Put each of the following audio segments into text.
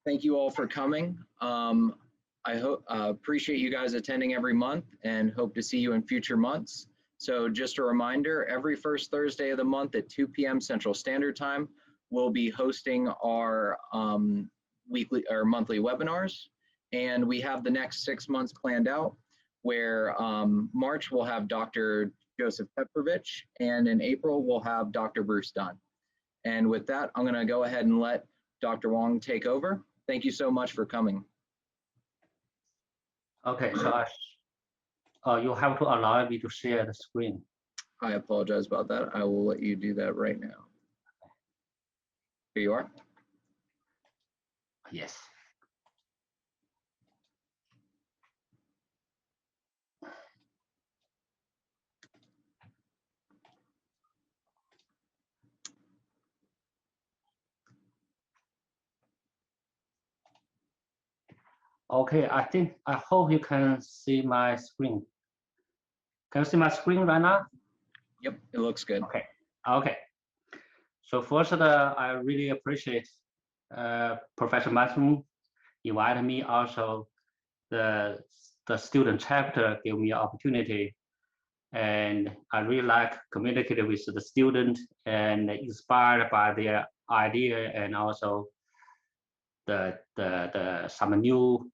Thank you all for coming. I appreciate you guys attending every month and hope to see you in future months. So just a reminder, every first Thursday of the month at 2 p.m. Central Standard Time, we'll be hosting our weekly or monthly webinars. And we have the next 6 months planned out, where March we'll have Dr. Joseph Petrovich, and in April we'll have Dr. Bruce Dunn. And with that, I'm gonna go ahead and let Dr. Wang take over. Thank you so much for coming. Okay, so you have to allow me to share the screen. I apologize about that. I will let you do that right now. Here you are. Yes. Okay, I hope you can see my screen. Can you see my screen right now? Yep, it looks good. Okay. So first, I really appreciate Professor Matthew invited me. Also, the student chapter gave me an opportunity, and I really like communicating with the student and inspired by their idea, and also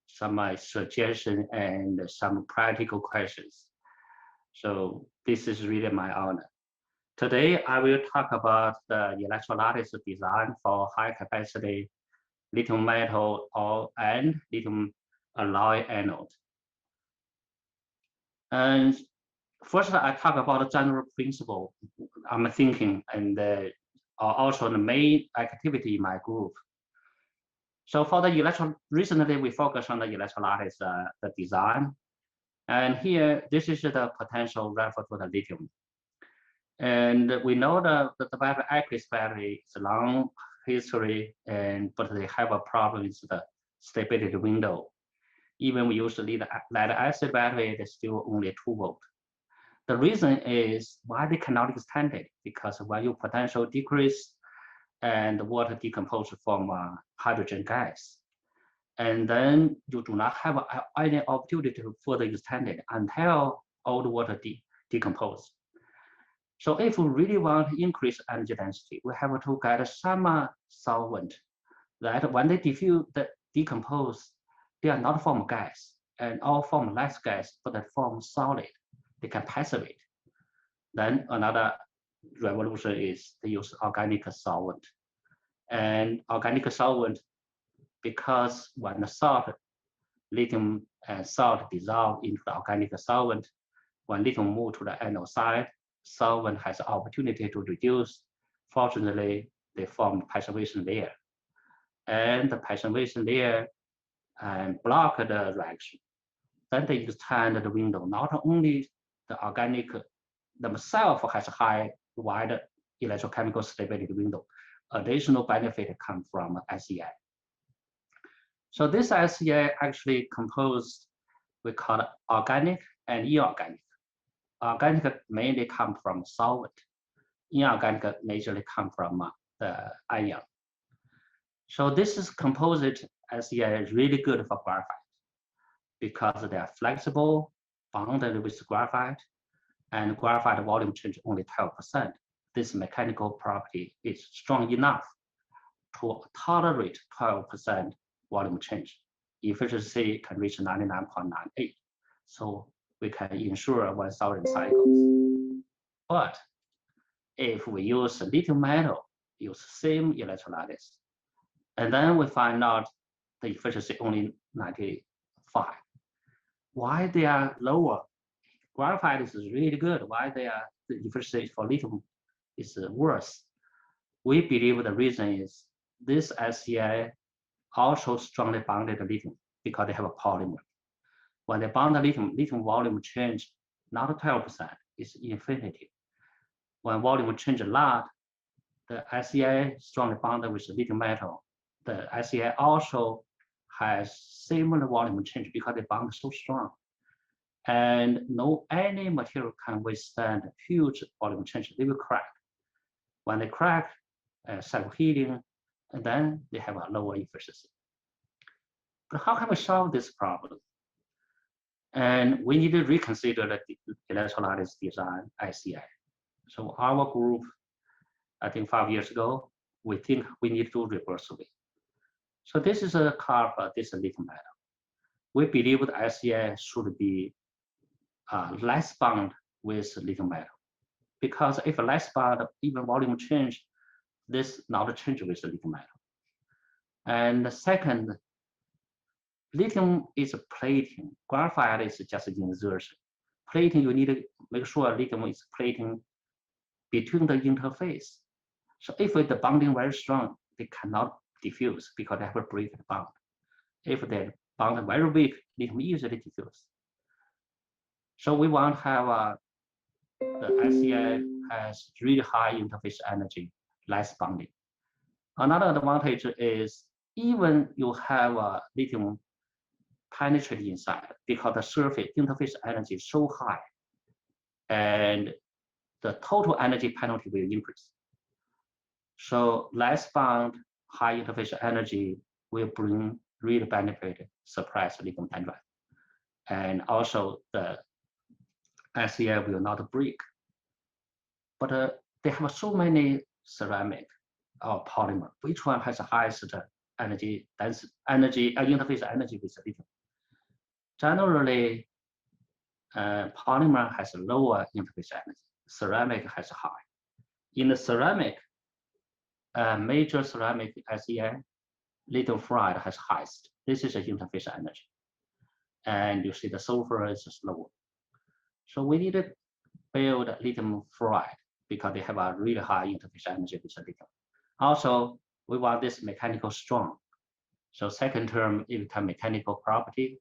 some suggestion and some practical questions. So this is really my honor. Today I will talk about the electrolyte design for high capacity lithium metal and lithium alloy anode. And first I talk about the general principle I'm thinking, and also the main activity in my group. So for the recently we focus on the electrolyte the design, and here this is the potential referred to the lithium. And we know that the battery aqueous battery is a long history, but they have a problem with the stability window. Even we use the lead acid battery, it's still only 2 volt. The reason is why they cannot extend it, because when your potential decrease and water decompose from hydrogen gas, and then you do not have any opportunity to further extend it until all the water decompose. So if we really want to increase energy density, we have to get some solvent that when they decompose, they are not form gas and all form less gas, but they form solid. They can passivate. Then another revolution is they use organic solvent. And organic solvent, because when the salt, lithium and salt dissolve into the organic solvent, when lithium move to the anode side, solvent has the opportunity to reduce. Fortunately, they form passivation layer. And the passivation layer block the reaction. Then they extend the window. Not only the organic themselves has a wide electrochemical stability window, additional benefit come from SEI. So this SEI actually composed, we call it organic and inorganic. Organic mainly come from solvent. Inorganic majorly come from the ion. So this is composite SEI is really good for graphite because they are flexible, bonded with graphite, and graphite volume change only 12%. This mechanical property is strong enough to tolerate 12% volume change. Efficiency can reach 99.98. So we can ensure 1,000 cycles. But if we use lithium metal, use same electrolytes, and then we find out the efficiency only 95. Why they are lower? Graphite is really good. Why the efficiency for lithium is worse? We believe the reason is this SEI also strongly bonded lithium because they have a polymer. When they bond the lithium volume change not 12%, it's infinity. When volume change a lot, the SEI strongly bonded with the lithium metal. The SEI also has similar volume change because they bond so strong. And no any material can withstand huge volume change. They will crack. When they crack, self-healing, and then they have a lower efficiency. But how can we solve this problem? And we need to reconsider the electrolyte design ICI. So our group, I think 5 years ago, we think we need to reverse it. So this is a copper, this is a lithium metal. We believe the ICI should be less bound with lithium metal, because if less bound, even volume change, this not change with the lithium metal. And the second, lithium is plating. Graphite is just insertion. Plating, you need to make sure lithium is plating between the interface. So if the bonding very strong, they cannot diffuse because they have a break the bond. If the bond very weak, lithium easily diffuse. So we want to have the ICI has really high interface energy, less bonding. Another advantage is even you have a lithium penetrate inside, because the surface interface energy is so high, and the total energy penalty will increase. So less bond, high interface energy will bring real benefit, suppress lithium dendrite. And also the ICI will not break. But they have so many ceramic or polymer. Which one has the highest energy density, interface energy with lithium? Generally, polymer has a lower interface energy. Ceramic has high. In the ceramic, major ceramic ICI, lithium fluoride has highest. This is the interface energy. And you see the sulfur is lower. So we need to build lithium fluoride because they have a really high interface energy with lithium. Also, we want this mechanical strong. So second term, it becomes mechanical property.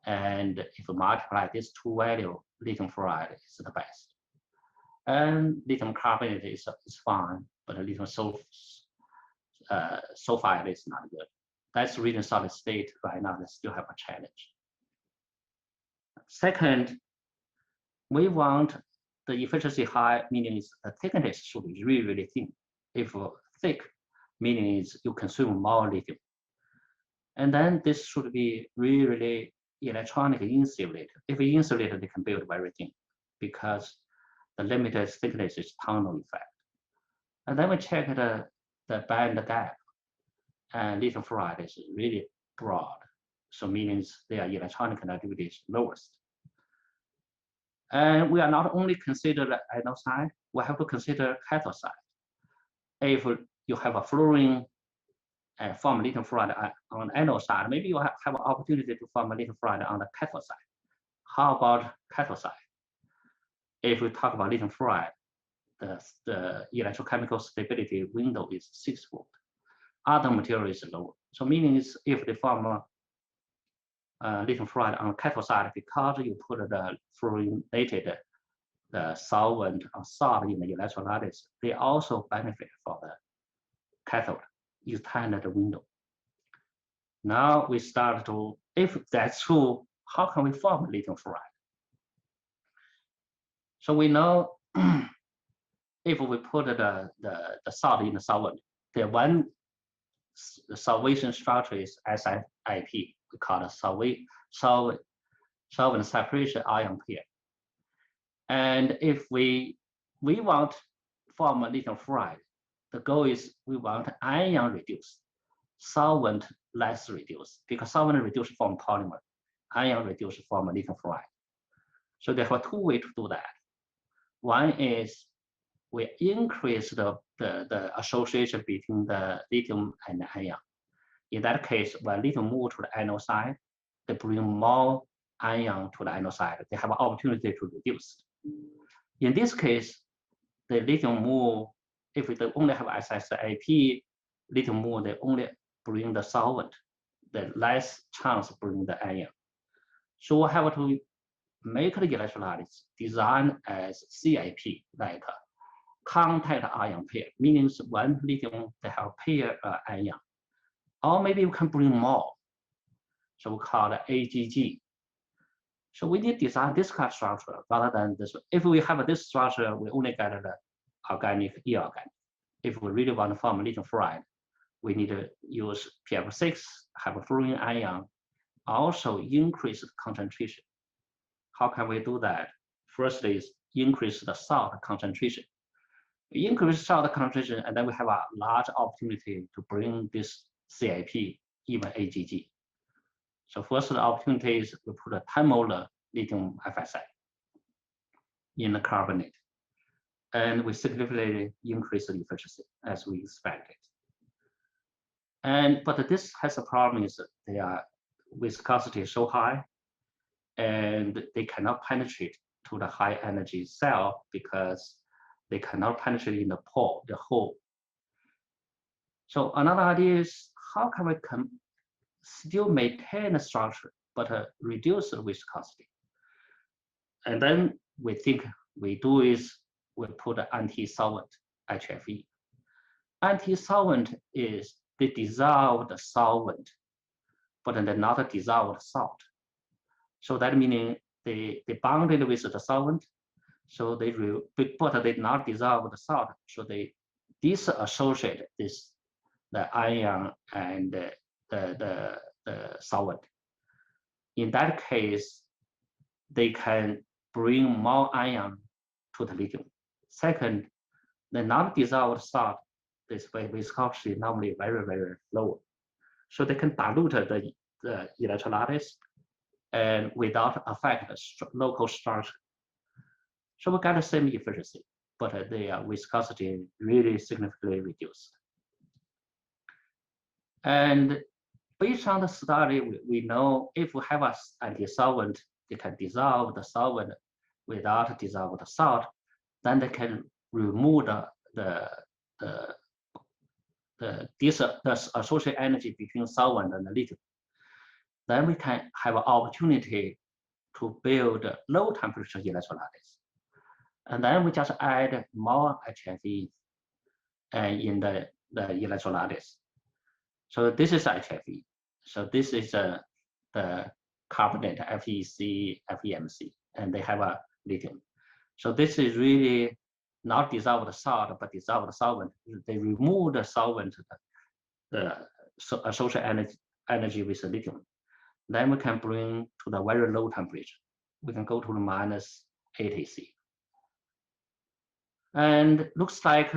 And if you multiply these two values, lithium fluoride is the best. And lithium carbonate is fine, but lithium sulfide is not good. That's the reason solid state right now they still have a challenge. Second, we want the efficiency high, meaning the thickness should be really, really thin. If thick, meaning is you consume more lithium. And then this should be really, really electronic insulated. If insulated, they can build very thin because the limited thickness is tunnel effect. And then we check the band gap, and lithium fluoride is really broad. So means their electronic conductivity is lowest. And we are not only consider the anode side, we have to consider cathode side. If you have a fluorine and form lithium fluoride on the anode side, maybe you have an opportunity to form a lithium fluoride on the cathode side. How about cathode side? If we talk about lithium fluoride, the electrochemical stability window is 6 volt. Other material is lower. So meaning is if they form lithium fluoride on the cathode side, because you put the fluorinated the solvent or salt in the electrolytes, they also benefit for the cathode, extend the window. Now we start to, if that's true, how can we form lithium fluoride? So we know if we put the salt in the solvent, the one solvation structure is SIP, we call it solvent separation ion pair. And if we want to form a lithium fluoride, the goal is we want ion reduce, solvent less reduce, because solvent reduce form polymer, ion reduce form lithium fluoride. So there are two ways to do that. One is we increase the association between the lithium and the ion. In that case, when lithium move to the anode side, they bring more ion to the anode side. They have an opportunity to reduce. In this case, the lithium move, if they only have SSIP, lithium move, they only bring the solvent, the less chance bring the ion. So we have to make the electrolytes design as CIP, like contact ion pair, meaning one lithium they have pair ion. Or maybe we can bring more. So we call it AGG. So we need to design this kind of structure rather than this. If we have this structure, we only get the organic, inorganic. If we really want to form lithium fluoride, we need to use PF6, have a fluorine ion, also increase the concentration. How can we do that? First is increase the salt concentration. Increase salt concentration, and then we have a large opportunity to bring this CIP, even AGG. So first the opportunity is we put a 10 molar lithium FSI in the carbonate, and we significantly increase the efficiency as we expected. But this has a problem is that their viscosity is so high, and they cannot penetrate to the high energy cell because they cannot penetrate in the pore, the hole. So another idea is how can we still maintain the structure but reduce the viscosity? And then we think we do is we put an anti-solvent HFE. Anti-solvent is they dissolve the solvent, but then not dissolve the salt. So that meaning they bonded with the solvent, so but they not dissolve the salt, so they disassociate the ion and the solvent. In that case, they can bring more ion to the lithium. Second, the non-dissolved salt, this viscosity normally very, very low. So they can dilute the electrolytes and without affect the local structure. So we got the same efficiency, but the viscosity really significantly reduced. And based on the study, we know if we have an anti-solvent, they can dissolve the solvent without dissolve the salt, then they can remove the associated energy between solvent and the lithium. Then we can have an opportunity to build low temperature electrolytes. And then we just add more HFE in the electrolytes. So this is HFE. So this is the carbonate, FEC, FEMC, and they have a lithium. So this is really not dissolve the salt, but dissolve the solvent. They remove the solvent, the associated energy with the lithium. Then we can bring to the very low temperature. We can go to the minus 80 C. And looks like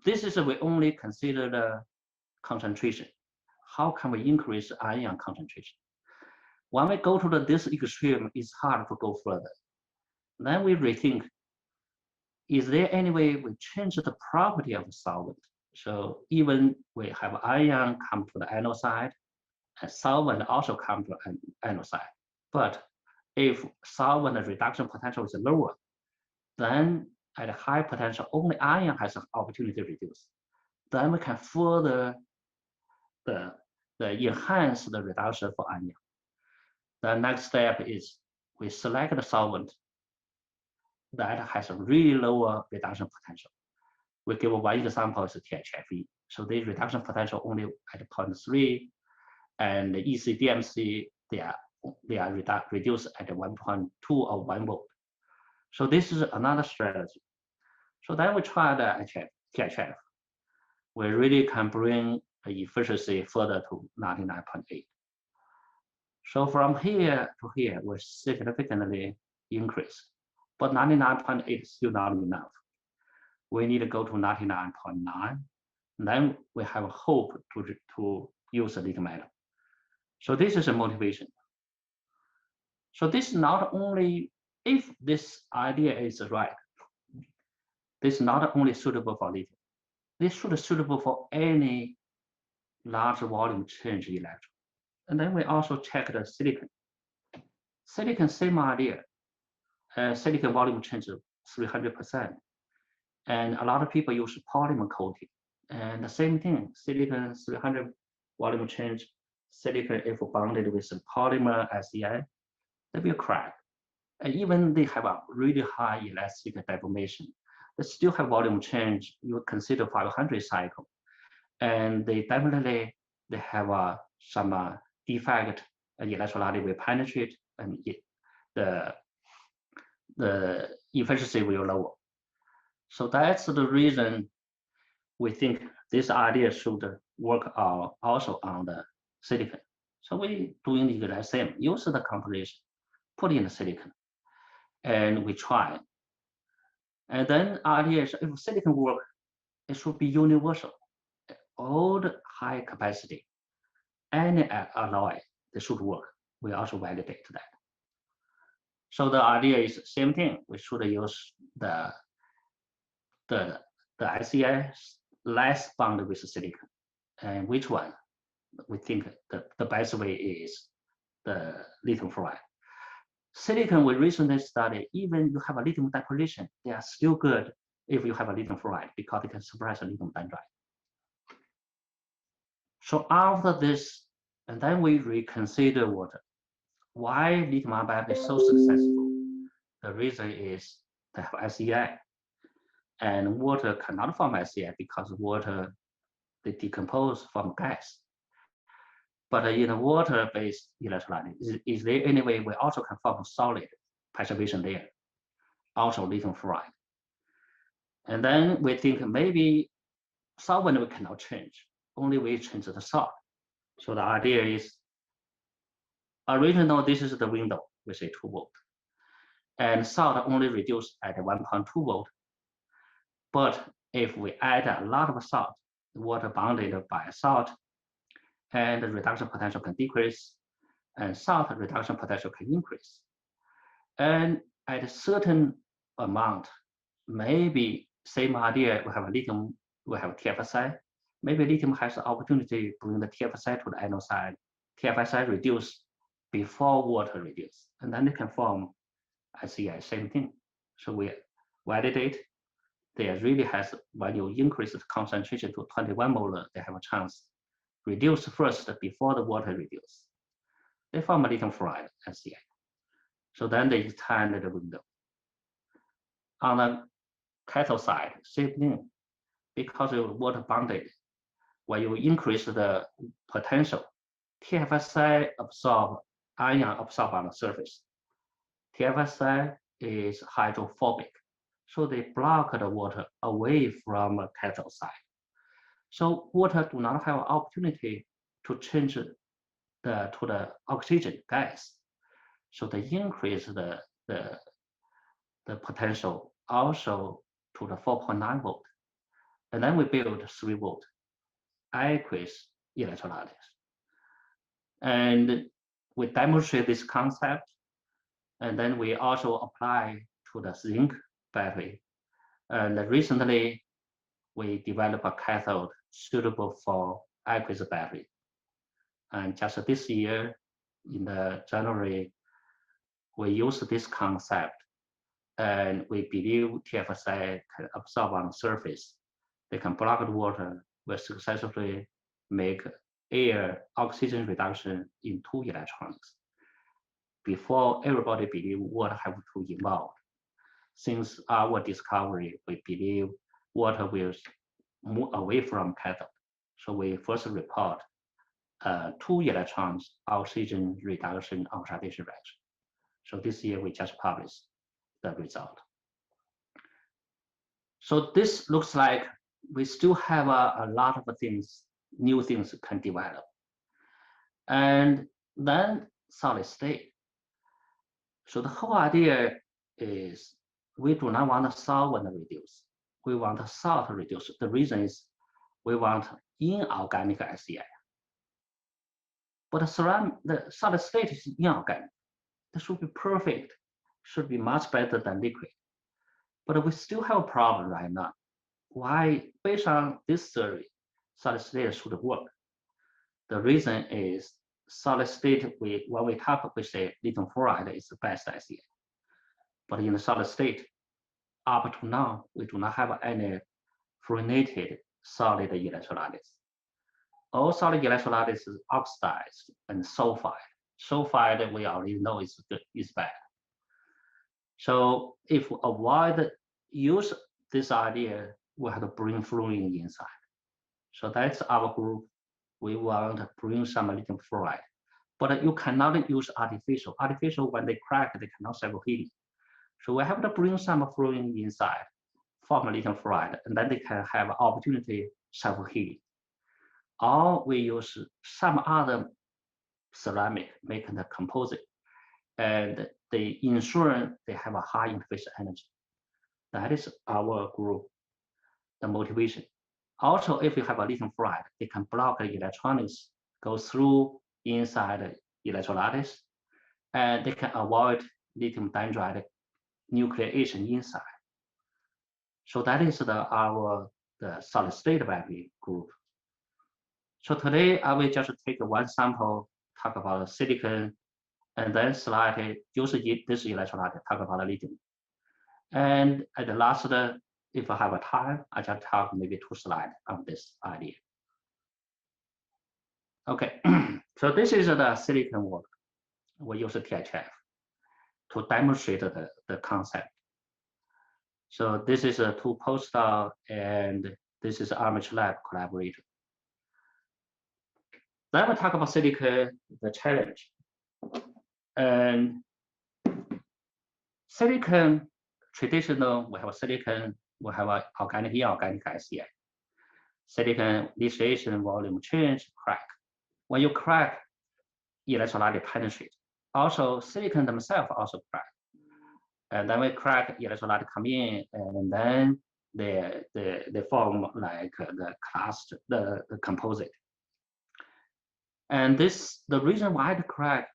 this is we only consider the concentration. How can we increase ion concentration? When we go to this extreme, it's hard to go further. Then we rethink, is there any way we change the property of the solvent? So even we have ion come to the anode side, and solvent also come to the anode side. But if solvent reduction potential is lower, then at a high potential, only ion has an opportunity to reduce. Then we can further enhance the reduction for ion. The next step is we select the solvent that has a really lower reduction potential. We give one example is THFE. So the reduction potential only at 0.3, and the ECDMC, they are reduced at 1.2 or 1 volt. So this is another strategy. So then we try the THF. We really can bring the efficiency further to 99.8. So from here to here, we significantly increase, but 99.8 is still not enough. We need to go to 99.9. Then we have a hope to use the lithium-ion. So this is a motivation. So this not only, if this idea is right, this is not only suitable for lithium. This should be suitable for any large volume change electron. And then we also check the silicon. Silicon, same idea. Silicon volume change 300%. And a lot of people use polymer coating. And the same thing, silicon 300 volume change, silicon if bonded with polymer SEI, there will crack. And even they have a really high elastic deformation, they still have volume change. You consider 500 cycle, and they definitely have some defect. Electrolyte will penetrate, and the efficiency will lower. So that's the reason we think this idea should work also on the silicon. So we doing the exact same, use the composition, put in the silicon, and we try. And then idea is if silicon work, it should be universal. All the high capacity, any alloy, they should work. We also validate that. So the idea is same thing. We should use the ECS less bound with silicon. And which one? We think the best way is the lithium fluoride. Silicon, we recently studied, even you have a lithium deposition, they are still good if you have a lithium fluoride because it can suppress a lithium dendrite. So after this, and then we reconsider water. Why lithium-ion battery is so successful? The reason is they have SEI, and water cannot form SEI because water they decompose from gas. But in a water-based electrolyte, is there any way we also can form solid preservation layer, also lithium fluoride? And then we think maybe solvent we cannot change, only we change the salt. So the idea is, original, this is the window, we say 2 volt. And salt only reduced at 1.2 volt. But if we add a lot of salt, water bounded by salt, and the reduction potential can decrease, and salt reduction potential can increase. And at a certain amount, maybe same idea, we have lithium, we have TFSI, maybe lithium has the opportunity to bring the TFSI to the anode side, TFSI reduce before water reduce, and then they can form SEI, same thing. So we validate, there really has, when you increase the concentration to 21 molar, they have a chance reduce first before the water reduce. They form a lithium fluoride SEI. So then they expand the window. On the cathode side, same thing, because of water bounded, when you increase the potential, TFSI absorb, ion absorb on the surface. TFSI is hydrophobic, so they block the water away from the cathode side. So water do not have opportunity to change to the oxygen gas. So they increase the potential also to the 4.9 volt. And then we build 3 volt aqueous electrolytes. And we demonstrate this concept. And then we also apply to the zinc battery. And recently, we developed a cathode suitable for aqueous battery. And just this year, in the January, we use this concept, and we believe TFSI can absorb on the surface. They can block the water. We successfully make air oxygen reduction in 2 electrons. Before, everybody believed water have to involve. Since our discovery, we believe water will move away from cathode. So we first report 2 electrons oxygen reduction oxidation reaction. So this year we just published the result. So this looks like we still have a lot of things, new things can develop. And then solid state. So the whole idea is we do not want the solvent reduce. We want the salt reduce. The reason is we want inorganic SEI. But the solid state is inorganic. That should be perfect, should be much better than liquid. But we still have a problem right now. Why? Based on this theory, solid state should work. The reason is solid state, when we talk, we say lithium fluoride is the best SEI. But in the solid state, up to now, we do not have any fluorinated solid electrolytes. All solid electrolytes is oxidized and sulfide. Sulfide, we already know is bad. So if we avoid use this idea, we have to bring fluorine inside. So that's our group. We want to bring some lithium fluoride. But you cannot use artificial. Artificial, when they crack, they cannot self-healing. So we have to bring some fluorine inside, form lithium fluoride, and then they can have opportunity self-healing. Or we use some other ceramic, making the composite, and they ensure they have a high interface energy. That is our group, the motivation. Also, if you have a lithium fluoride, they can block the electronics go through inside the electrolytes, and they can avoid lithium dendrite nucleation inside. So that is the solid state battery group. So today I will just take one sample, talk about silicon, and then slightly use this electrolyte, talk about the lithium. And at the last, if I have a time, I just talk maybe 2 slides on this idea. Okay, so this is the silicon work. We use THF to demonstrate the concept. So this is a 2 postdoc, and this is Armature Lab collaborator. Then we talk about silicon, the challenge. And silicon, traditional, we have silicon, we have a organic, inorganic SEI. Silicon lithium volume change, crack. When you crack, electrolyte penetrate. Also, silicon themselves also crack. And then we crack, electrolyte come in, and then they form like the cluster, the composite. And the reason why the crack,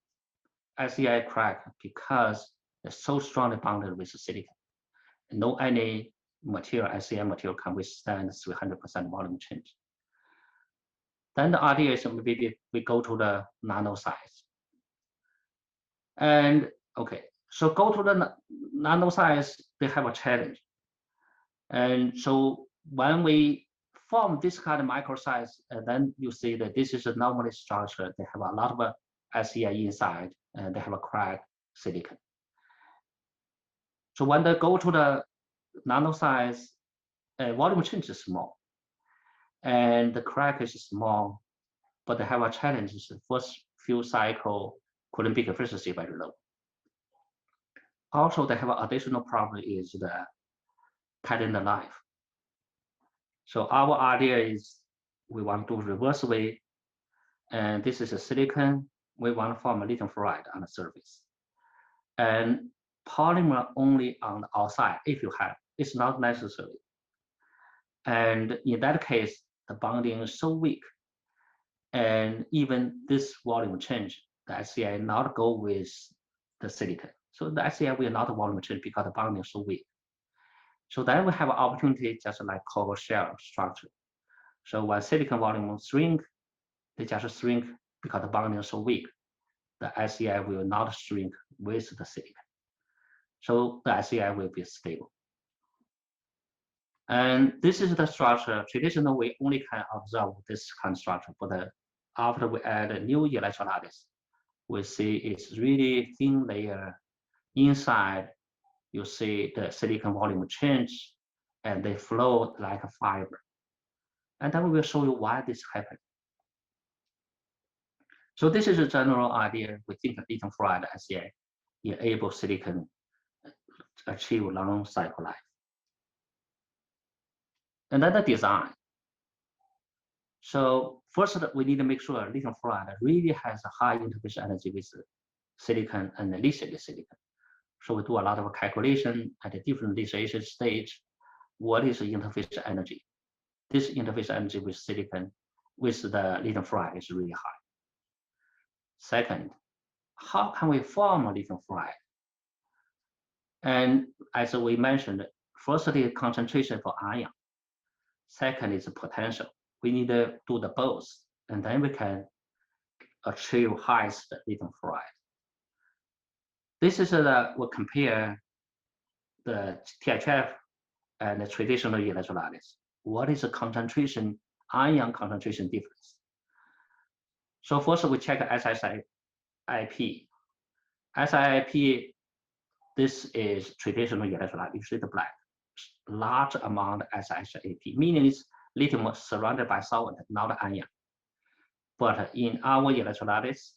SEI crack, because it's so strongly bonded with silicon. No any material, SEI material can withstand 300% volume change. Then the idea is maybe we go to the nano size. And okay, so go to the nano size, they have a challenge. And so when we form this kind of micro size, then you see that this is a normally structure. They have a lot of SEI inside, and they have a crack silicon. So when they go to the nano size, volume change is small, and the crack is small, but they have a challenge. Is the first few cycle Coulombic efficiency very low. Also, they have an additional problem is the calendar life. So our idea is we want to do reverse way, and this is a silicon. We want to form a lithium fluoride on the surface, and polymer only on the outside if you have. It's not necessary. And in that case, the bonding is so weak, and even this volume change, the SEI not go with the silicon. So the SEI will not volume change because the bonding is so weak. So then we have an opportunity just like cover shell structure. So when silicon volume shrink, they just shrink because the bonding is so weak. The SEI will not shrink with the silicon. So the SEI will be stable. And this is the structure. Traditionally, we only can observe this kind of structure, but after we add a new electrolytes, we see it's really thin layer inside. You see the silicon volume change, and they flow like a fiber. And then we will show you why this happened. So this is a general idea. We think lithium fluoride SEI enable silicon to achieve long cycle life. And then the design. So first, we need to make sure lithium fluoride really has a high interface energy with silicon and lithium silicon. So we do a lot of calculation at a different lithiation stage. What is the interface energy? This interface energy with silicon, with the lithium fluoride is really high. Second, how can we form a lithium fluoride? And as we mentioned, firstly, concentration for ion. Second is potential. We need to do the both, and then we can achieve highest lithium fluoride. This is we compare the THF and the traditional electrolytes. What is the concentration, ion concentration difference? So first we check SIIP. SIIP, this is traditional electrolyte. You see the black, large amount of SIIP, meaning it's lithium surrounded by solvent, not ion. But in our electrolytes,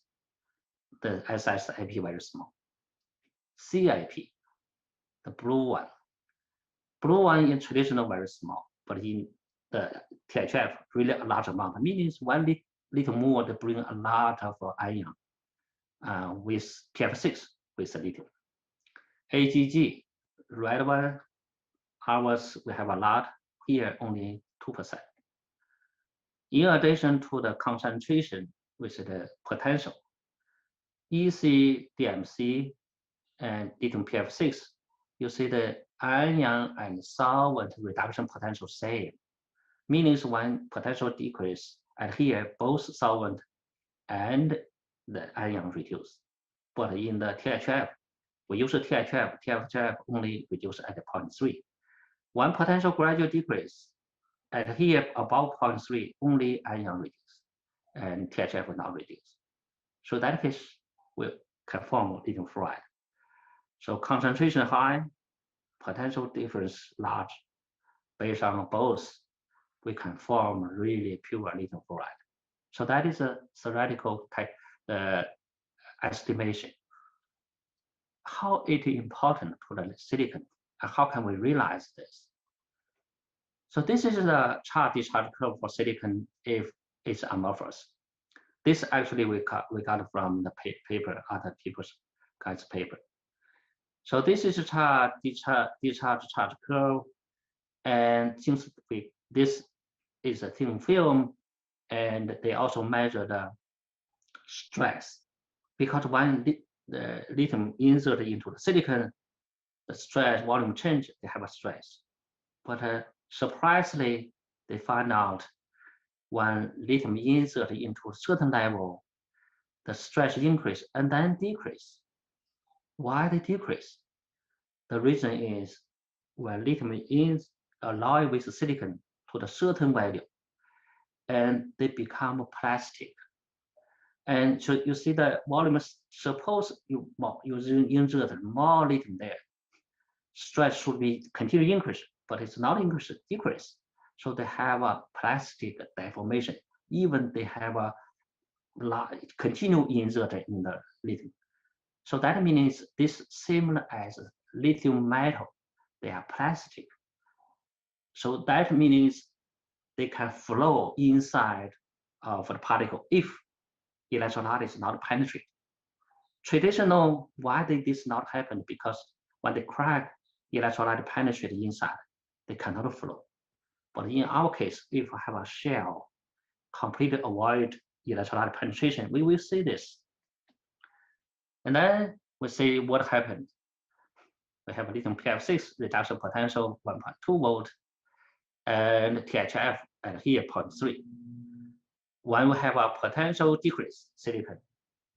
the SIIP very small. CIP, the blue one. Blue one in traditional very small, but in the THF, really a large amount. Meaning 1 little more to bring a lot of ion with PF6 with the lithium. AGG, red one, ours we have a lot, here only 2%. In addition to the concentration with the potential, EC, DMC, and lithium PF6, you see the ion and solvent reduction potential same, meaning when potential decrease, and here both solvent and the ion reduce. But in the THF, we use the THF only reduce at 0.3. When potential gradual decrease, at here above 0.3, only ion reduce, and THF will not reduce. So that case will can form lithium fluoride. So concentration high, potential difference large. Based on both, we can form really pure lithium fluoride. So that is a theoretical type estimation. How it is important to the silicon, and how can we realize this? So this is the charge discharge curve for silicon if it's amorphous. This actually we got from the paper, other people's guys' paper. So this is a charge discharge charge curve, and since this is a thin film, and they also measure the stress, because when the lithium inserted into the silicon, the stress volume change, they have a stress. But surprisingly, they find out when lithium inserted into a certain level, the stress increase and then decrease. Why they decrease? The reason is when lithium is alloyed with silicon to the certain value, and they become plastic. And so you see the volume, suppose you insert more lithium there, stress should be continue increase, but it's not increase, decrease. So they have a plastic deformation, even they have a continue inserted in the lithium. So that means this similar as lithium metal, they are plastic. So that means they can flow inside of the particle if electrolyte is not penetrate. Traditional, why did this not happen? Because when they crack, electrolyte penetrate inside, they cannot flow. But in our case, if we have a shell, completely avoid electrolyte penetration, we will see this. And then we see what happened. We have a lithium PF6 reduction potential 1.2 volt, and THF at here 0.3. When we have a potential decrease, silicon,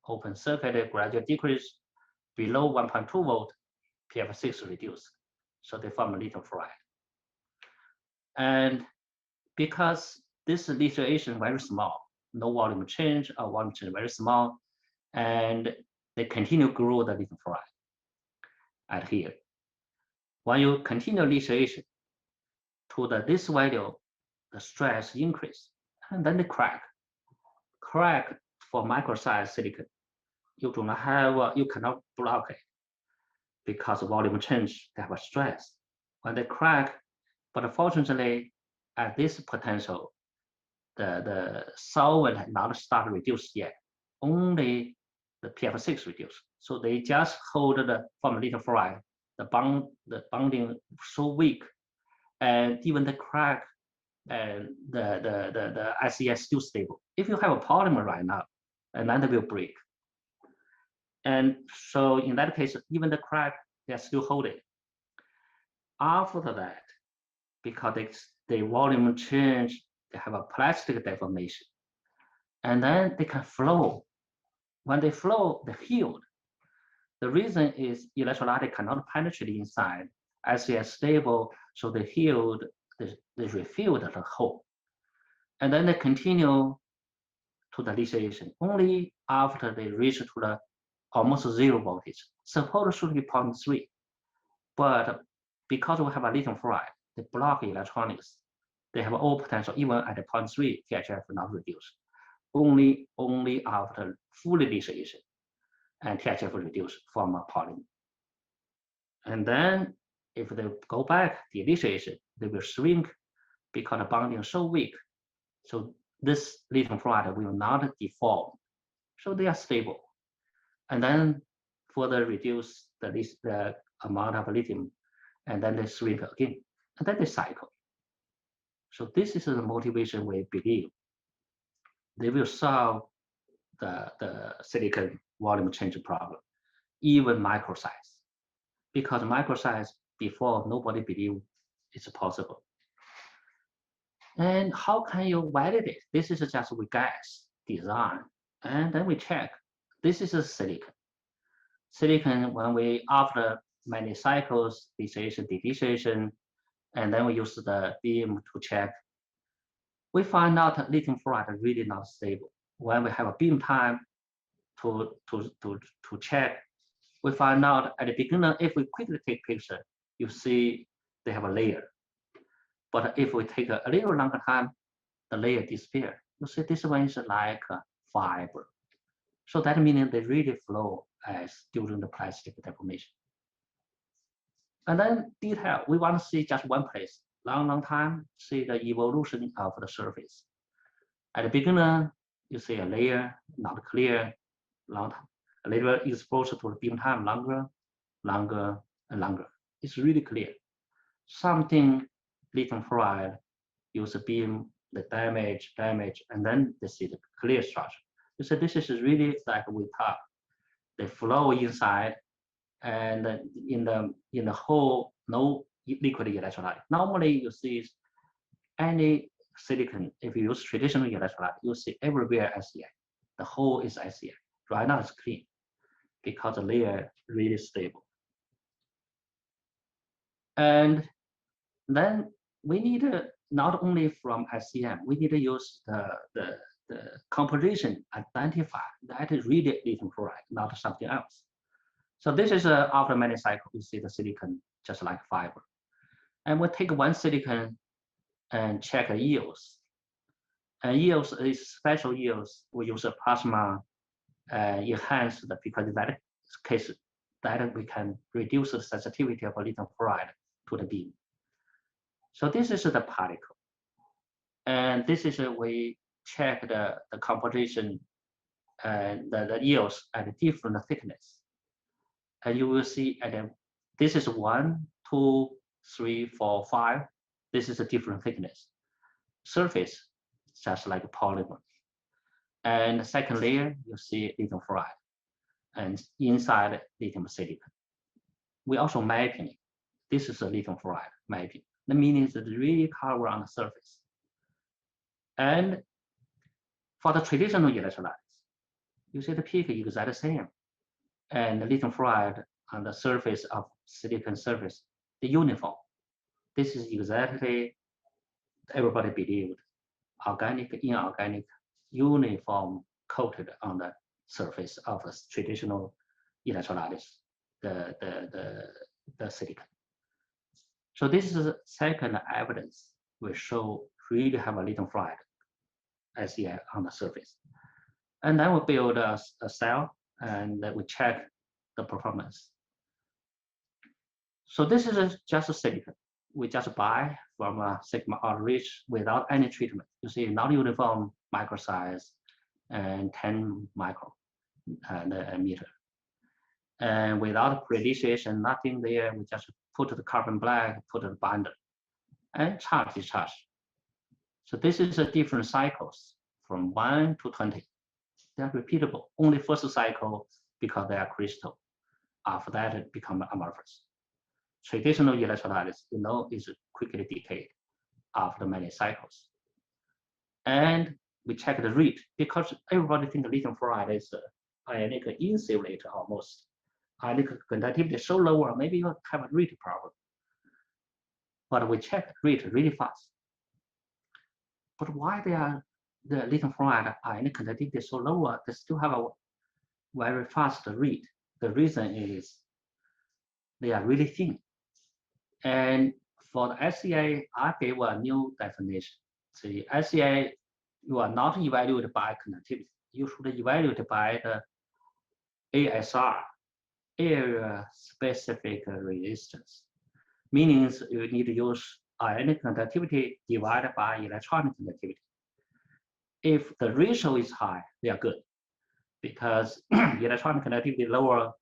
open circuit gradual decrease below 1.2 volt, PF6 reduce. So they form a lithium fluoride. And because this lithiation very small, no volume change or volume change very small, and they continue grow the lithium fluoride at here. When you continue lithiation to this value, the stress increase, and then they crack. Crack for micro-size silicon, you do not have, you cannot block it because volume change, they have a stress. When they crack, but fortunately, at this potential, the solvent has not started to reduce yet. Only the PF6 reduce. So they just hold the form lithium fluoride. The bonding so weak, and even the crack and the ECS still stable. If you have a polymer right now, and then they will break. And so in that case, even the crack, they are still holding. After that, because the volume change, they have a plastic deformation. And then they can flow. When they flow, they healed. The reason is electrolyte cannot penetrate inside. ECS stable, so they healed, they refilled the hole. And then they continue to the lithiation only after they reach to the almost zero voltage. Suppose should be 0.3, but because we have a lithium fluoride, they block electronics. They have all potential, even at 0.3, THF not reduced. Only after full lithiation, and THF reduced from a polymer. And then if they go back the lithiation, they will shrink because the bonding is so weak. So this lithium fluoride will not deform. So they are stable. and then further reduce the amount of lithium, and then they shrink again, and then they cycle. So this is the motivation we believe they will solve the silicon volume change problem, even micro size, because micro size before nobody believed it's possible. And how can you validate? This is just we guess, design, and then we check. This is a silicon. Silicon, when we, after many cycles, dissociation, depletion, and then we use the beam to check, we find out lithium fluoride is really not stable. When we have a beam time to check, we find out at the beginning, if we quickly take picture, you see they have a layer. But if we take a little longer time, the layer disappear. You see this one is like a fiber. So that means they really flow as during the plastic deformation. And then detail, we want to see just one place, long time, see the evolution of the surface. At the beginning, you see a layer, not clear, long time. A little exposure to the beam time, longer, and longer. It's really clear. Something lithium fluoride use a beam, the damage, and then they see the clear structure. You see, this is really like we talk. They flow inside, and in the whole, no liquid electrolyte. Normally, you see any silicon, if you use traditional electrolyte, you see everywhere SEI. The whole is SEI. Right now it's clean because the layer really stable. And then we need not only from SEM, we need to use the composition identify that is really lithium fluoride, not something else. So this is after many cycles, you see the silicon just like fiber. And we take one silicon and check the yields. And yields is special yields. We use a plasma enhanced because in that case that we can reduce the sensitivity of lithium fluoride to the beam. So this is the particle. And this is we check the composition and the yields at different thickness. And you will see this is 1, 2, 3, 4, 5. This is a different thickness. Surface, just like a polymer. And the second layer, you see lithium fluoride. And inside lithium silicon. We also mapping it. This is a lithium fluoride mapping. That means it really cover on the surface. And for the traditional electrolytes, you see the peak is exactly the same. And the lithium fluoride on the surface of silicon surface, the uniform. This is exactly everybody believed. Organic, inorganic, uniform coated on the surface of a traditional electrolytes, the silicon. So this is the second evidence we show really have a lithium fluoride SEI on the surface. And then we build a cell and we check the performance. So this is just a silicon. We just buy from a Sigma Outreach without any treatment. You see, not uniform micro size and 10 micro meter. And without pre-initiation, nothing there. We just put the carbon black, put the binder, and charge, discharge. So this is a different cycles from 1 to 20. They are repeatable. Only first cycle because they are crystal. After that, it becomes amorphous. Traditional electrolytes, is quickly decayed after many cycles. And we check the rate because everybody thinks lithium fluoride is ionic insulator almost. Ionic conductivity is so low, maybe you have a rate problem. But we check rate really fast. But why the lithium fluoride ionic conductivity is so low? They still have a very fast rate. The reason is they are really thin. And for the SEA, I gave a new definition. The SEA, you are not evaluated by conductivity. You should evaluate by the ASR, area specific resistance. Meaning you need to use ionic conductivity divided by electronic conductivity. If the ratio is high, they are good. because electronic conductivity lower,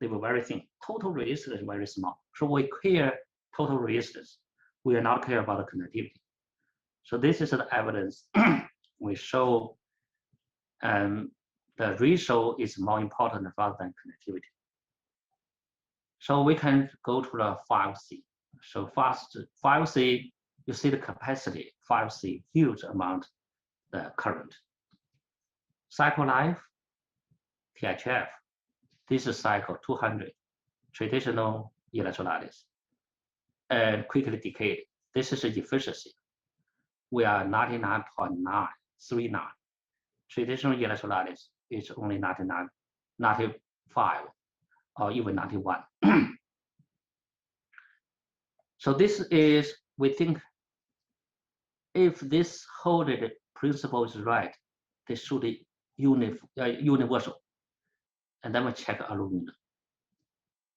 they were very thin. Total resistance is very small. So we care total resistance. We are not care about the conductivity. So this is the evidence we show the ratio is more important rather than conductivity. So we can go to the 5C. So 5C, you see the capacity, 5C, huge amount the current. Cycle life, THF, this is cycle 200, traditional electrolysis, and quickly decayed. This is the efficiency. We are 99.939. Traditional electrolysis is only 99, 95, or even 91. So this is, we think, if this Hoded principle is right, they should be universal. And then we check aluminum.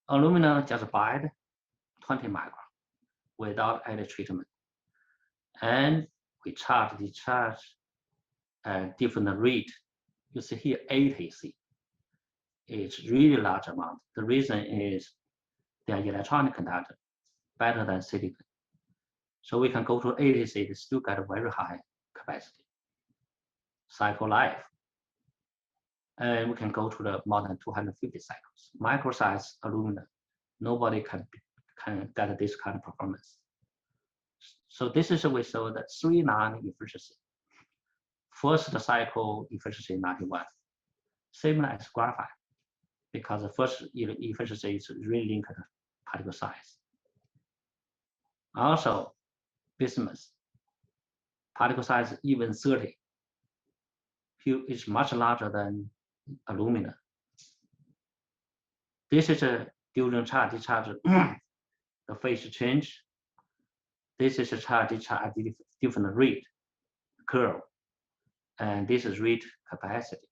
Aluminum just bind 20 micron without any treatment. And we charge, discharge at different rate. You see here 80C. It's really large amount. The reason is they are electronic conductor, better than silicon. So we can go to 80C, they still got a very high capacity. Cycle life. And we can go to the more than 250 cycles. Micro size aluminum, nobody can get this kind of performance. So this is we show that 3-9 efficiency. First cycle efficiency 91, similar as graphite, because the first efficiency is really linked to particle size. Also, bismuth, particle size even 30, is much larger than aluminum. This is a during charge discharge, the phase change. This is a charge discharge at different rate curve, and this is rate capacity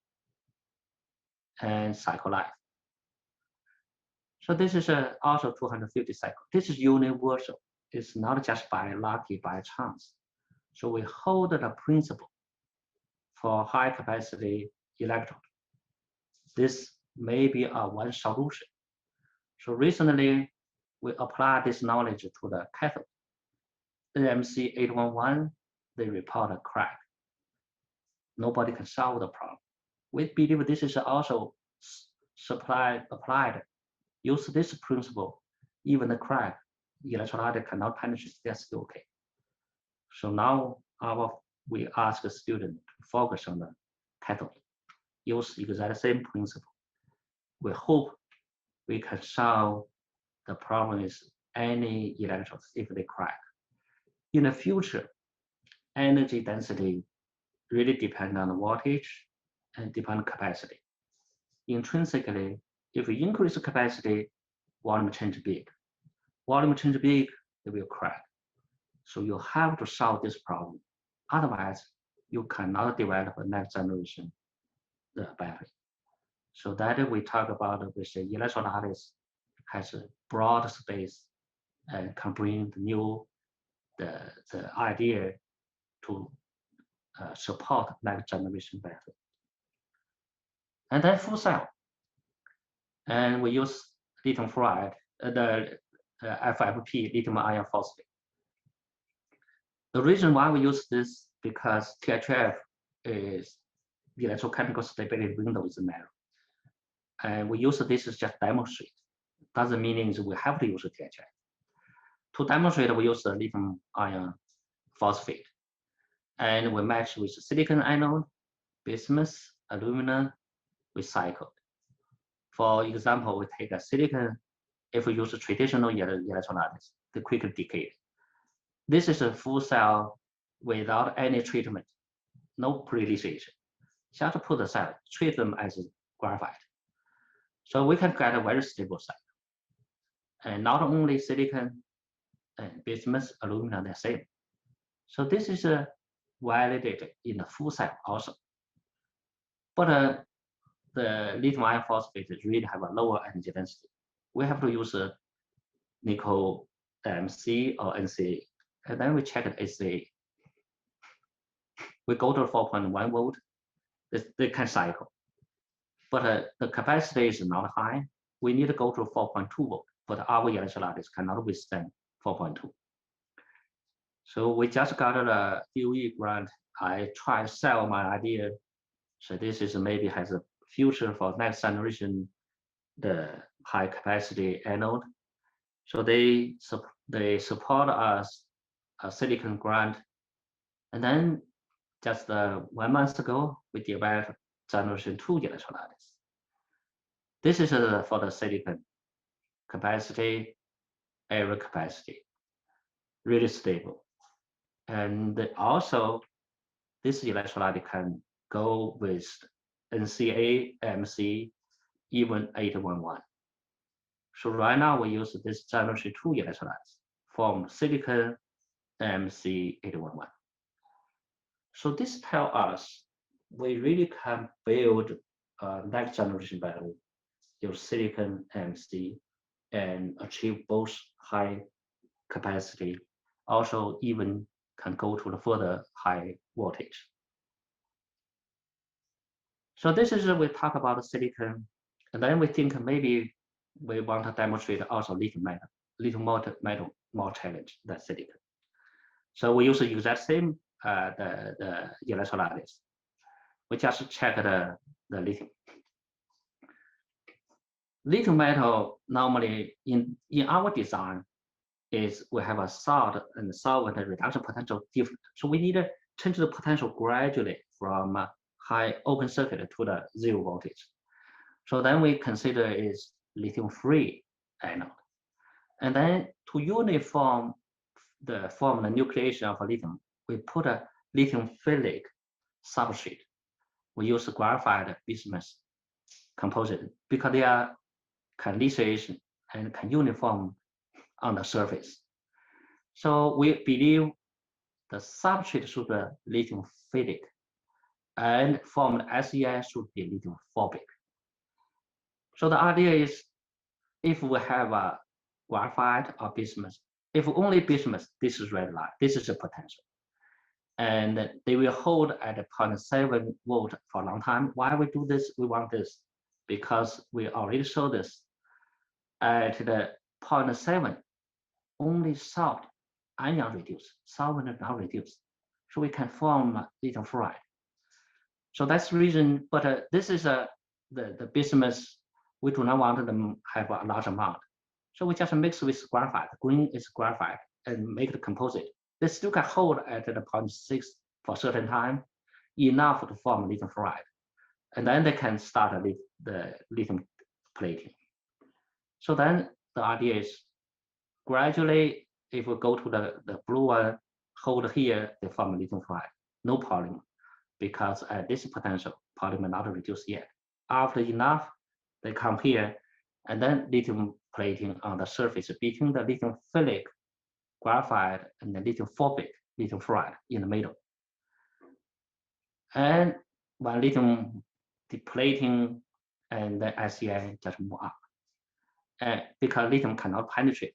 and cycle life. So this is also 250 cycle. This is universal. It's not just by lucky, by chance. So we hold the principle for high capacity electrode. This may be one solution. So recently, we applied this knowledge to the cathode. AMC 811, they report a crack. Nobody can solve the problem. We believe this is also applied. Use this principle, even the crack, electrolyte cannot penetrate, they're still okay. So now we ask the student to focus on the cathode. Use exactly the same principle. We hope we can solve the problem is any electrodes if they crack. In the future, energy density really depends on the voltage and depend on capacity. Intrinsically, if you increase the capacity, volume change big. Volume change big, it will crack. So you have to solve this problem. Otherwise, you cannot develop a next generation battery. So that we talk about with the electrolysis has a broad space and can bring the idea to support next generation battery. And then full cell. And we use lithium fluoride, the FFP, lithium-ion phosphate. The reason why we use this because THF is the electrochemical stability window is narrow. And we use this as just demonstrate. Doesn't mean we have to use THF. To demonstrate, we use the lithium-ion phosphate. And we match with silicon anode, bismuth, aluminum, recycled. For example, we take a silicon, if we use a traditional electrolysis, they quickly decay. This is a full cell without any treatment, no pre-lithiation. Just put the cell, treat them as graphite. So we can get a very stable cell. And not only silicon and bismuth, aluminum, the same. So this is validated in the full cell also. But the lithium-ion phosphate really have a lower energy density. We have to use nickel MC or NCA. And then we check the ACA. We go to 4.1 volt, they can cycle. but the capacity is not high. We need to go to 4.2 volt, but our electrolytes cannot withstand 4.2. So we just got a DOE grant. I try to sell my idea. So this is maybe has a future for next generation, the high capacity anode. So they support us a silicon grant. And then just 1 month ago, we developed generation 2 electrolytes. This is for the silicon capacity, area capacity, really stable. And also, this electrolyte can go with NCA, MC, even 811. So right now we use this generation 2 electrolytes from silicon MC 811. So this tells us we really can build next generation battery, use silicon MC, and achieve both high capacity, also even can go to the further high voltage. So this is we talk about the silicon, and then we think maybe we want to demonstrate also lithium metal more challenge than silicon. So we use the exact same the electrolytes. We just check the lithium. Lithium metal normally in our design is we have a salt and solvent reduction potential different. So we need to change the potential gradually from high open circuit to the 0 voltage. So then we consider is lithium-free anode. And then to uniform the nucleation of lithium, we put a lithium-philic substrate. We use graphite bismuth composite because they are can leachate and can uniform on the surface. So we believe the substrate should be lithium-philic and formed SEI should be lithium-phobic. So the idea is if we have a graphite or bismuth, if only bismuth, this is red line, this is the potential. And they will hold at 0.7 volt for a long time. Why we do this? We want this because we already saw this at the 0.7, only salt ion reduce, solvent not reduce. So we can form lithium fluoride. So that's the reason, but this is the bismuth, we do not want them have a large amount. So we just mix with graphite, green is graphite, and make the composite. They still can hold at the 0.6 for a certain time, enough to form lithium fluoride. And then they can start the lithium plating. So then the idea is gradually, if we go to the blue one, hold here, they form lithium fluoride, no polymer, because at this potential, polymer not reduced yet. After enough, they come here, and then lithium plating on the surface between the lithium-philic graphite and the lithium-phobic lithium fluoride in the middle. And when lithium depleting and the SEI just move up. Because lithium cannot penetrate,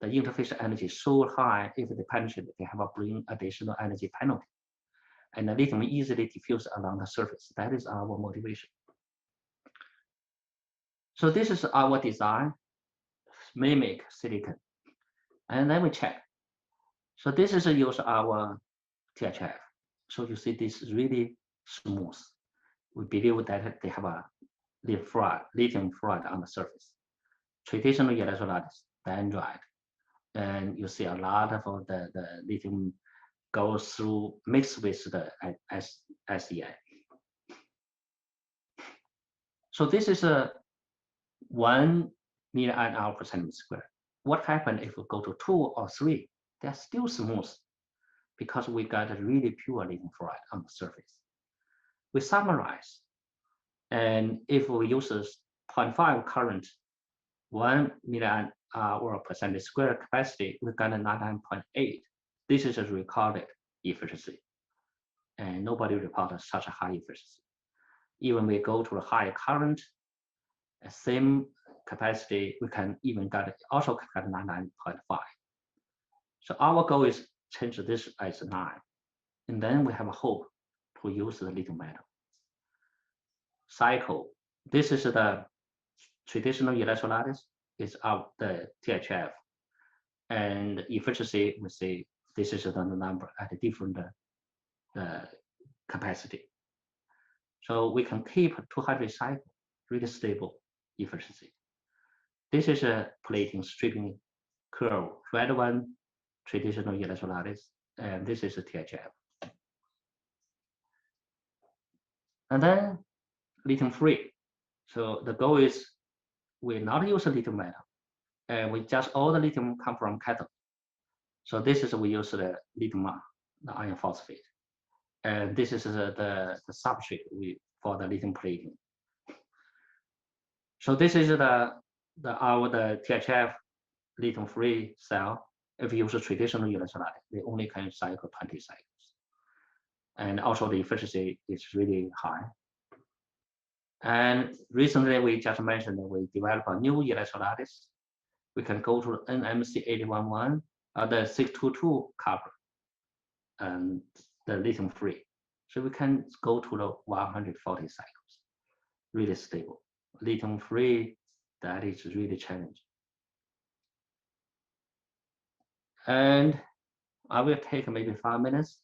the interface energy is so high, if they penetrate, they have a bring additional energy penalty. And the lithium easily diffuse along the surface. That is our motivation. So this is our design, mimic silicon. And then we check. So this is use our THF. So you see this is really smooth. We believe that they have a lithium fluoride on the surface. Traditional electrolytes, dendrite, and you see a lot of the lithium goes through mixed with the SEI. So this is a 1 milliamp per centimeter square. What happens if we go to 2 or 3? They're still smooth because we got a really pure lithium fluoride on the surface. We summarize, and if we use 0.5 current, 1 milliamp hour per centimeter square capacity, we got a 99.8. This is a recorded efficiency, and nobody reported such a high efficiency. Even we go to a higher current, same capacity, we can even also get 99.5. So our goal is change this as 9, and then we have a hope to use the lithium metal. Cycle This is the traditional electrolyte, is the THF, and efficiency, we see this is the number at a different capacity. So we can keep 200 cycle, really stable efficiency. This is a plating stripping curve, red one, traditional electrolyte, and this is a THF. And then lithium free. So the goal is we not use lithium metal, and we just all the lithium come from cathode. So this is we use the lithium the iron phosphate, and this is the substrate for the lithium plating. So this is the THF lithium free cell. If you use a traditional electrolyte, they only can cycle 20 cycles, and also the efficiency is really high. And recently, we just mentioned that we developed a new electrolyte. We can go to NMC 811, the 622 copper, and the lithium free. So we can go to the 140 cycles, really stable. Lithium free, that is really challenging. And I will take maybe 5 minutes,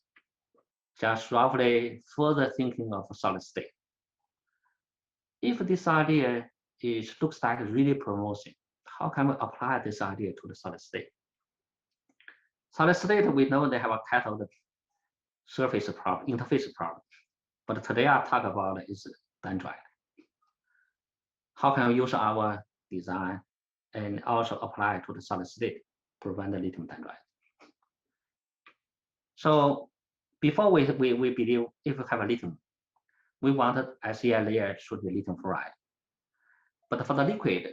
just roughly further thinking of solid state. If this idea looks like really promising, how can we apply this idea to the solid state? Solid state, we know they have a cathode surface problem, interface problem. But today I talk about is dendrite. How can we use our design and also apply it to the solid state, prevent the lithium dendrite? So before we believe if we have a lithium, we want the SEI layer should be lithium fluoride. But for the liquid,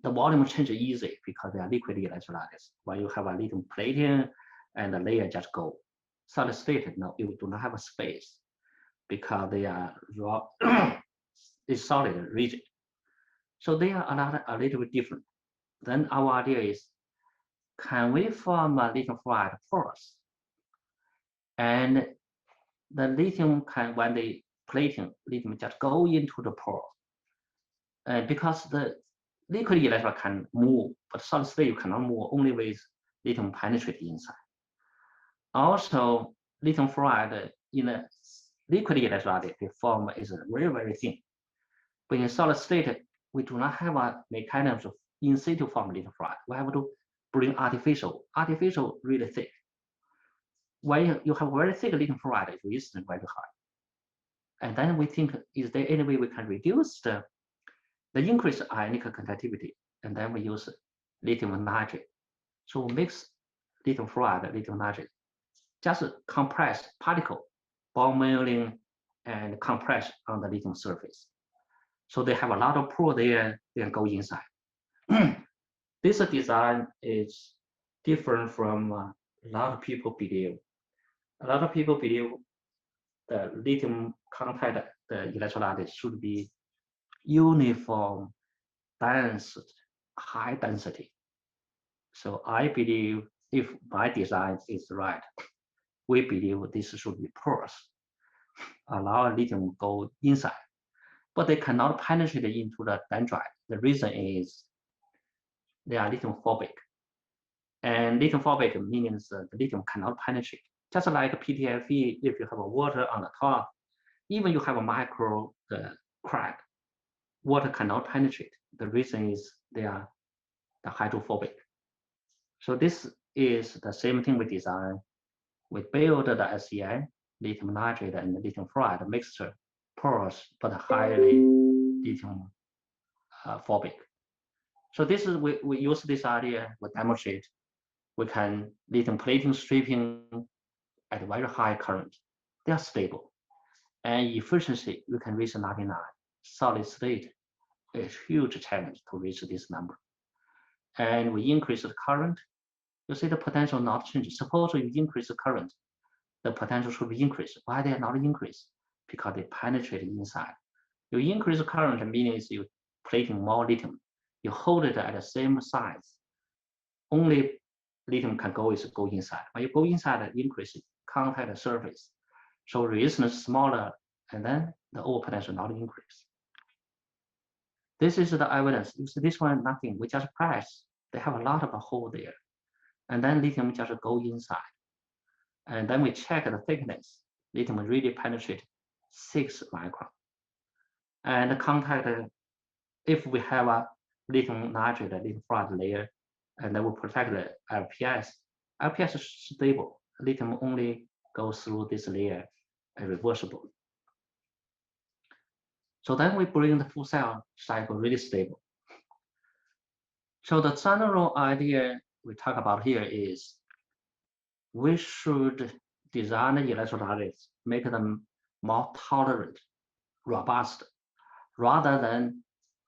the volume change easy because they are liquid electrolytes. When you have a lithium plating and the layer just go. Solid state, no, you do not have a space because they are raw, it's solid, rigid. So they are a little bit different. Then our idea is, can we form a lithium fluoride pores? And the lithium can, when they plating, lithium just go into the pore. And because the liquid electrolyte can move, but solid state you cannot move, only with lithium penetrate inside. Also, lithium fluoride in a liquid electrolyte, the form is very, very thin. But in solid state, we do not have a mechanism of in situ form lithium fluoride. We have to bring artificial really thick. When you have very thick lithium fluoride, resistance very high. And then we think, is there any way we can reduce the increased ionic conductivity? And then we use lithium nitrate. So we mix lithium fluoride, lithium nitrate, just compress particle, ball milling, and compress on the lithium surface. So they have a lot of pore there, they can go inside. This design is different from a lot of people believe. A lot of people believe the lithium contact, the electrolyte should be uniform, dense, high density. So I believe if my design is right, we believe this should be porous, allow lithium go inside, but they cannot penetrate into the dendrite. The reason is they are lithium phobic. And lithium phobic means the lithium cannot penetrate. Just like PTFE, if you have a water on the top, even you have a micro crack, water cannot penetrate. The reason is they are the hydrophobic. So this is the same thing we design. We build the SEI, lithium nitrate and lithium fluoride mixture, porous but highly lithium phobic. So this is we use this idea, we demonstrate we can lithium plating stripping at very high current. They are stable. And efficiency, we can reach 99. Solid state is huge challenge to reach this number. And we increase the current, you see the potential not change. Suppose you increase the current, the potential should be increased. Why they are not increased? Because they penetrate inside. You increase the current means you plating more lithium. You hold it at the same size. Only lithium can go inside. When you go inside, increase contact surface. So resistance smaller, and then the over potential not increase. this is the evidence. You see this one, nothing. We just press. They have a lot of a hole there. And then lithium just go inside. And then we check the thickness. Lithium really penetrate 6 micron. And the contact, if we have a lithium nitrate, a lithium fluoride layer, and that will protect the LPS. LPS is stable. Lithium only goes through this layer, irreversible. So then we bring the full cell cycle really stable. So the general idea we talk about here is we should design the electrolytes, make them more tolerant, robust, rather than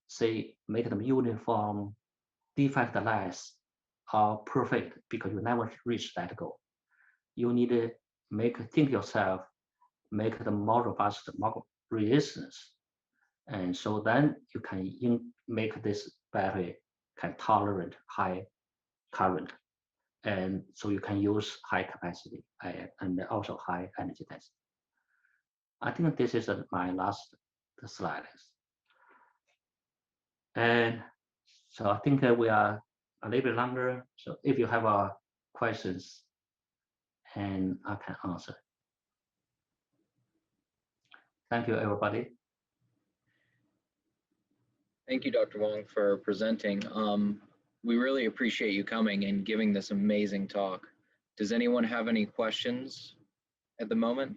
say make them uniform, defectless, or perfect, because you never reach that goal. You need to think yourself, make them more robust, more resistance. And so then you can make this battery can tolerate high current. And so you can use high capacity and also high energy density. I think this is my last slide. And so I think we are a little bit longer. So if you have questions, and I can answer. Thank you, everybody. Thank you, Dr. Wang, for presenting. We really appreciate you coming and giving this amazing talk. Does anyone have any questions at the moment?